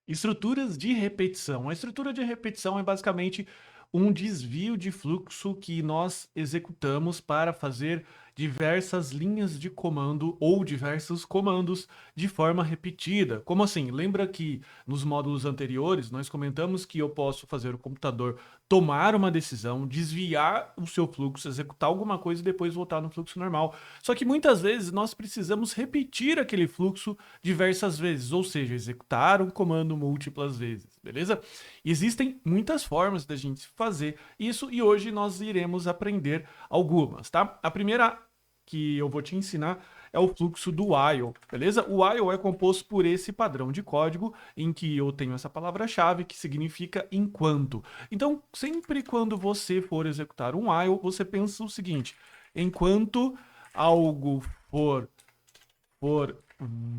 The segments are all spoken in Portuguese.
Estruturas de repetição. A estrutura de repetição é basicamente um desvio de fluxo que nós executamos para fazer diversas linhas de comando ou diversos comandos de forma repetida. Como assim? Lembra que nos módulos anteriores nós comentamos que eu posso fazer o computador tomar uma decisão, desviar o seu fluxo, executar alguma coisa e depois voltar no fluxo normal. Só que muitas vezes nós precisamos repetir aquele fluxo diversas vezes, ou seja, executar um comando múltiplas vezes, beleza? E existem muitas formas da gente fazer isso e hoje nós iremos aprender algumas, tá? A primeira que eu vou te ensinar é o fluxo do while, beleza? O while é composto por esse padrão de código em que eu tenho essa palavra-chave que significa enquanto. Então, sempre quando você for executar um while, você pensa o seguinte: enquanto algo for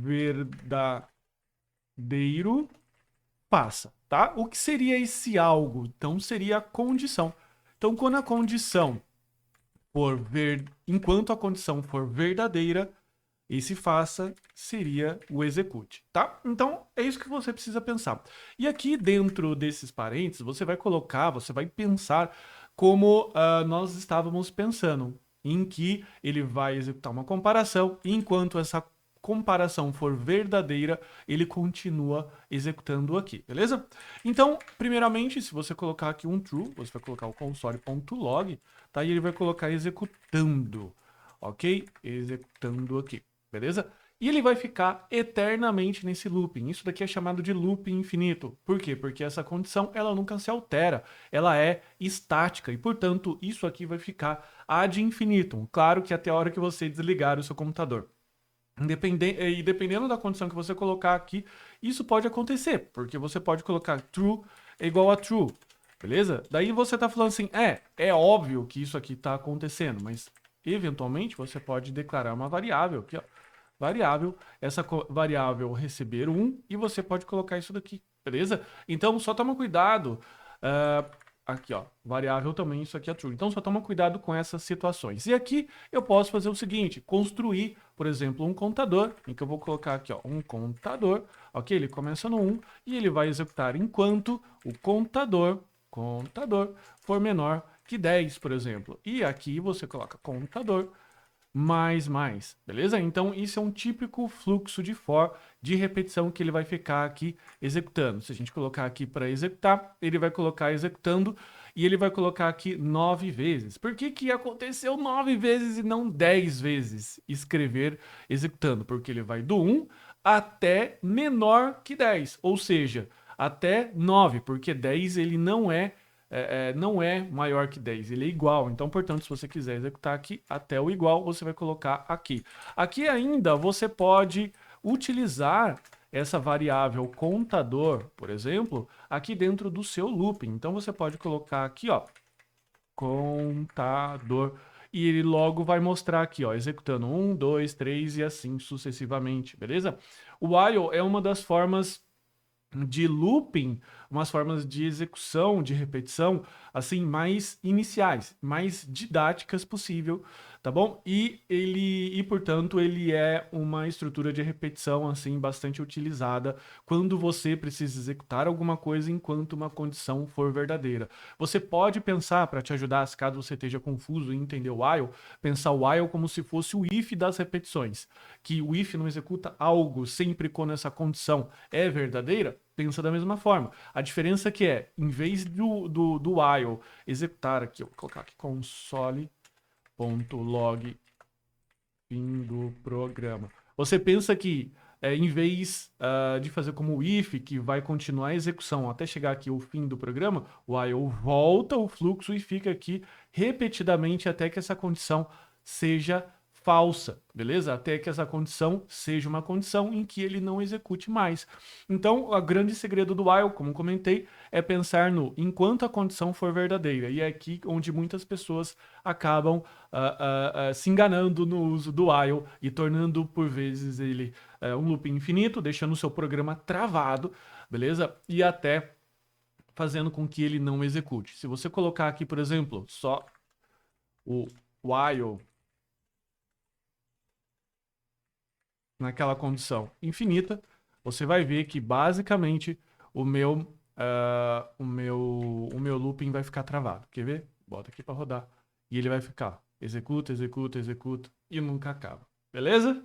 verdadeiro, passa, tá? O que seria esse algo? Então seria a condição. Então, quando a condição enquanto a condição for verdadeira, esse faça seria o execute, tá? Então é isso que você precisa pensar. E aqui dentro desses parênteses, você vai pensar como nós estávamos pensando, em que ele vai executar uma comparação, e enquanto essa comparação for verdadeira, ele continua executando aqui, beleza? Então, primeiramente, se você colocar aqui um true, você vai colocar o console.log, tá? E ele vai colocar executando, ok? Executando aqui, beleza? E ele vai ficar eternamente nesse looping. Isso daqui é chamado de looping infinito. Por quê? Porque essa condição ela nunca se altera, ela é estática e, portanto, isso aqui vai ficar ad infinitum. Claro que até a hora que você desligar o seu computador. E dependendo da condição que você colocar aqui, isso pode acontecer, porque você pode colocar true é igual a true, beleza? Daí você tá falando assim, é óbvio que isso aqui tá acontecendo, mas eventualmente você pode declarar uma variável aqui, ó, variável, essa variável receber 1 e você pode colocar isso daqui, beleza? Então só toma cuidado, uh, aqui ó, variável também, isso aqui é true, então só toma cuidado com essas situações. E aqui eu posso fazer o seguinte, construir, por exemplo, um contador, em que eu vou colocar aqui ó, um contador, ok? Ele começa no 1 e ele vai executar enquanto o contador for menor que 10, por exemplo. E aqui você coloca contador mais, beleza? Então, isso é um típico fluxo de for de repetição que ele vai ficar aqui executando. Se a gente colocar aqui para executar, ele vai colocar executando e ele vai colocar aqui 9 vezes. Por que que aconteceu 9 vezes e não 10 vezes escrever executando? Porque ele vai do 1 até menor que 10, ou seja, até 9, porque 10 ele não é maior que 10, ele é igual. Então, portanto, se você quiser executar aqui até o igual, você vai colocar aqui. Aqui ainda você pode utilizar essa variável contador, por exemplo, aqui dentro do seu looping. Então, você pode colocar aqui, ó, contador. E ele logo vai mostrar aqui, ó, executando 1, 2, 3 e assim sucessivamente, beleza? O while é uma das formas de looping, umas formas de execução, de repetição, assim, mais iniciais, mais didáticas possível, tá bom? Portanto, ele é uma estrutura de repetição, assim, bastante utilizada quando você precisa executar alguma coisa enquanto uma condição for verdadeira. Você pode pensar, para te ajudar, se caso você esteja confuso em entender o while, pensar o while como se fosse o if das repetições, que o if não executa algo sempre quando essa condição é verdadeira, pensa da mesma forma. A diferença que é, em vez do while executar aqui, eu vou colocar aqui console.log fim do programa. Você pensa que em vez de fazer como o if, que vai continuar a execução até chegar aqui o fim do programa, o while volta o fluxo e fica aqui repetidamente até que essa condição seja falsa, beleza? Até que essa condição seja uma condição em que ele não execute mais. Então, o grande segredo do while, como comentei, é pensar no enquanto a condição for verdadeira. E é aqui onde muitas pessoas acabam se enganando no uso do while e tornando, por vezes, ele um looping infinito, deixando o seu programa travado, beleza? E até fazendo com que ele não execute. Se você colocar aqui, por exemplo, só o while naquela condição infinita, você vai ver que basicamente o meu looping vai ficar travado. Quer ver? Bota aqui para rodar. E ele vai ficar executa, executa, executa e nunca acaba. Beleza?